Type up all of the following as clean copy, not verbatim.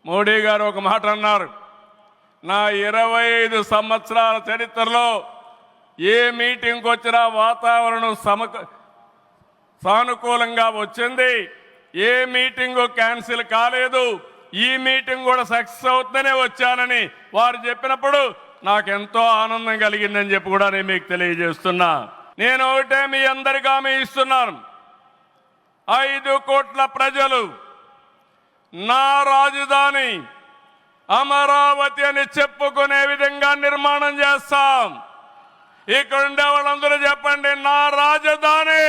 మోడీ గారు ఒక మాట అన్నారు, నా 25 సంవత్సరాల చరిత్రలో ఏ మీటింగ్కి వచ్చినా వాతావరణం సానుకూలంగా వచ్చింది, ఏ మీటింగు క్యాన్సిల్ కాలేదు, ఈ మీటింగ్ కూడా సక్సెస్ అవుతుందనే వచ్చానని వారు చెప్పినప్పుడు నాకెంతో ఆనందం కలిగిందని చెప్పి కూడా నేను మీకు తెలియజేస్తున్నా. నేను ఒకటే మీ అందరికీ హామీ ఇస్తున్నాను, 5 కోట్ల ప్రజలు నా రాజధాని అమరావతి అని చెప్పుకునే విధంగా నిర్మాణం చేస్తాం. ఇక్కడ ఉండే వాళ్ళందరూ చెప్పండి, నా రాజధాని,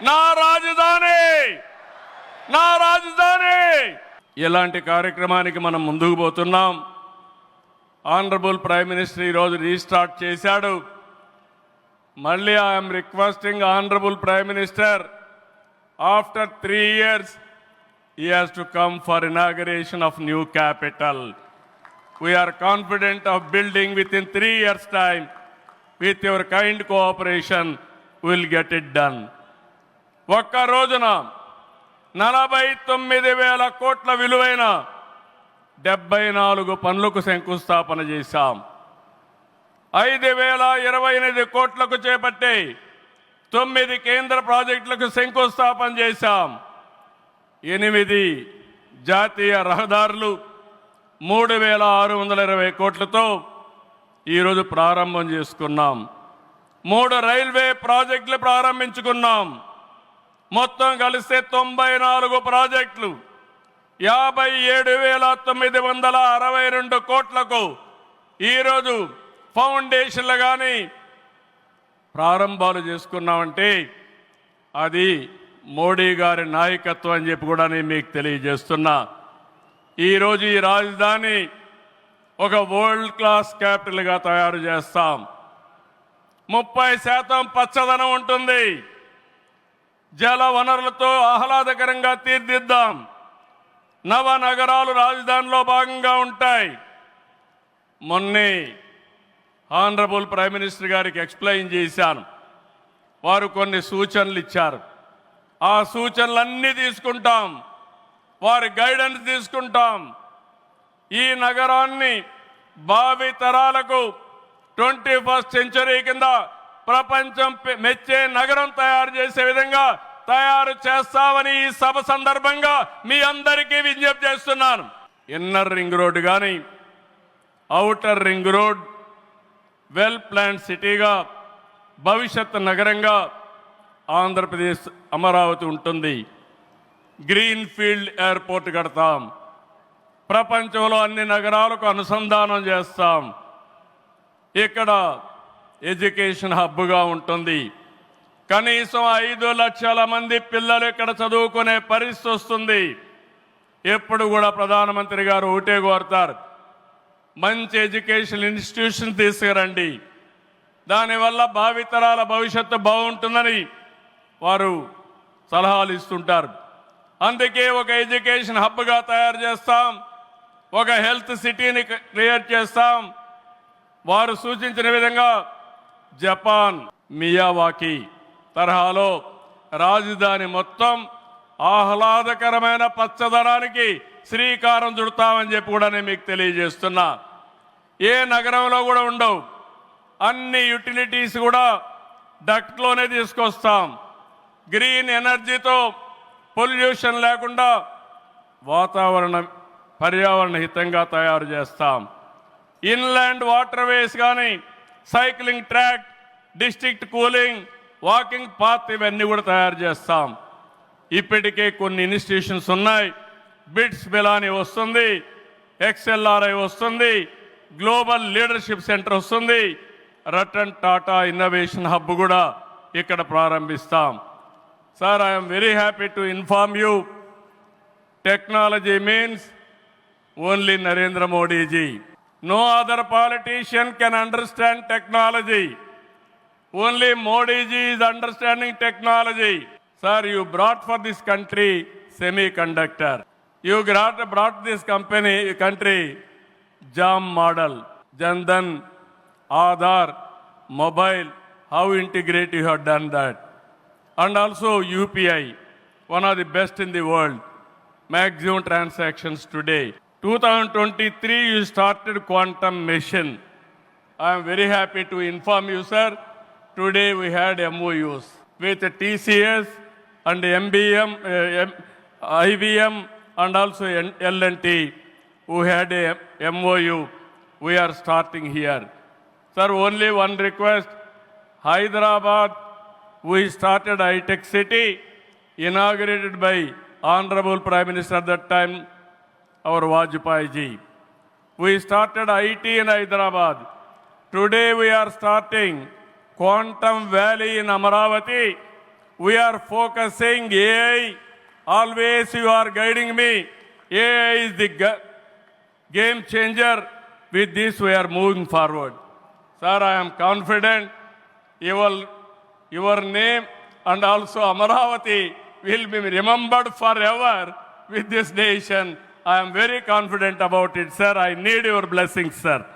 నా రాజధాని, నా రాజధాని. ఇలాంటి కార్యక్రమానికి మనం ముందుకు పోతున్నాం. ఆనరబుల్ ప్రైమ్ మినిస్టర్ ఈరోజు రీస్టార్ట్ చేశాడు. మళ్ళీ I'm requesting honourable prime minister, after 3 years he has to come for inauguration of new capital. We are confident of building within 3 years time. With your kind cooperation we will get it done. ఒక్క రోజున 49,000 కోట్ల విలువైన 74 పనులకు శంకుస్థాపన చేశాం. 5,028 కోట్లకు చేపట్టే 9 కేంద్ర ప్రాజెక్టులకు శంకుస్థాపన చేశాం. 8 జాతీయ రహదారులు 3,620 కోట్లతో ఈరోజు ప్రారంభం చేసుకున్నాం. 3 రైల్వే ప్రాజెక్టులు ప్రారంభించుకున్నాం. మొత్తం కలిస్తే 94 ప్రాజెక్టులు 57,962 కోట్లకు ఈరోజు ఫౌండేషన్లు కానీ ప్రారంభాలు చేసుకున్నామంటే అది మోడీ గారి నాయకత్వం అని చెప్పి కూడా నేను మీకు తెలియజేస్తున్నా. ఈరోజు ఈ రాజధాని ఒక వరల్డ్ క్లాస్ క్యాపిటల్గా తయారు చేస్తాం. 30% పచ్చదనం ఉంటుంది. జల వనరులతో ఆహ్లాదకరంగా తీర్చిదిద్దాం. నవ నగరాలు రాజధానిలో భాగంగా ఉంటాయి. మొన్నే ఆనరబుల్ ప్రైమ్ మినిస్టర్ గారికి ఎక్స్ప్లెయిన్ చేశాను. వారు కొన్ని సూచనలు ఇచ్చారు. ఆ సూచనలన్నీ తీసుకుంటాం, వారి గైడెన్స్ తీసుకుంటాం. ఈ నగరాన్ని భావి తరాలకు 21st సెంచరీ కింద ప్రపంచం మెచ్చే నగరం తయారు చేసే విధంగా తయారు చేస్తామని ఈ సభ సందర్భంగా మీ అందరికీ విజ్ఞప్తి చేస్తున్నాను. ఇన్నర్ రింగ్ రోడ్ కానీ outer ring road well plan సిటీగా భవిష్యత్ నగరంగా ఆంధ్రప్రదేశ్ అమరావతి ఉంటుంది. గ్రీన్ ఫీల్డ్ ఎయిర్పోర్ట్ కడతాం. ప్రపంచంలో అన్ని నగరాలకు అనుసంధానం చేస్తాం. ఇక్కడ ఎడ్యుకేషన్ హబ్గా ఉంటుంది. కనీసం 5 లక్షల మంది పిల్లలు ఇక్కడ చదువుకునే పరిస్థితి వస్తుంది. ఎప్పుడు కూడా ప్రధానమంత్రి గారు ఒకటే కోరుతారు, మంచి ఎడ్యుకేషన్ ఇన్స్టిట్యూషన్ తీసుకురండి, దానివల్ల భావితరాల భవిష్యత్తు బాగుంటుందని వారు సలహాలు ఇస్తుంటారు. అందుకే ఒక ఎడ్యుకేషన్ హబ్గా తయారు చేస్తాం, ఒక హెల్త్ సిటీని క్రియేట్ చేస్తాం. వారు సూచించిన విధంగా జపాన్ మియావాకి తరహాలో రాజధాని మొత్తం ఆహ్లాదకరమైన పచ్చదనానికి శ్రీకారం చుడతామని చెప్పి కూడా నేను మీకు తెలియజేస్తున్నా. ఏ నగరంలో కూడా ఉండవు. అన్ని యుటిలిటీస్ కూడా డక్ట్లోనే తీసుకొస్తాం. గ్రీన్ ఎనర్జీతో పొల్యూషన్ లేకుండా పర్యావరణ హితంగా తయారు చేస్తాం. ఇన్లాండ్ వాటర్ వేస్ కానీ cycling track, district cooling, walking path ఇవన్నీ కూడా తయారు చేస్తాం. ఇప్పటికే కొన్ని ఇన్స్టిట్యూషన్స్ ఉన్నాయి. బిట్స్ బిలాని వస్తుంది, XLRI వస్తుంది, గ్లోబల్ లీడర్షిప్ సెంటర్ వస్తుంది, రతన్ టాటా ఇన్నోవేషన్ హబ్ కూడా ఇక్కడ ప్రారంభిస్తాం. Sir, I'm very happy to inform you, technology means only Narendra Modiji. No other politician can understand technology. Only Modi ji is understanding technology. Sir, you brought for this country semiconductor. You brought this country JAM model, Jandan, Aadhaar, mobile. How integrate you have done that. And also UPI, one of the best in the world. maximum transactions today. 2023, you started quantum mission. I am very happy to inform you, sir. Today we had MOUs with TCS and MBM, IBM and also L&T who had a MOU. We are starting here. Sir, only one request. Hyderabad, we started high-tech city, inaugurated by Honorable Prime Minister at that time, our Vajpayee ji. We started IT in Hyderabad. Today we are starting Quantum Valley in Amaravati. We are focusing AI. Always you are guiding me. AI is the game changer. With this we are moving forward. Sir, I am confident your name and also Amaravati will be remembered forever with this nation. I am very confident about it, sir. I need your blessings, sir.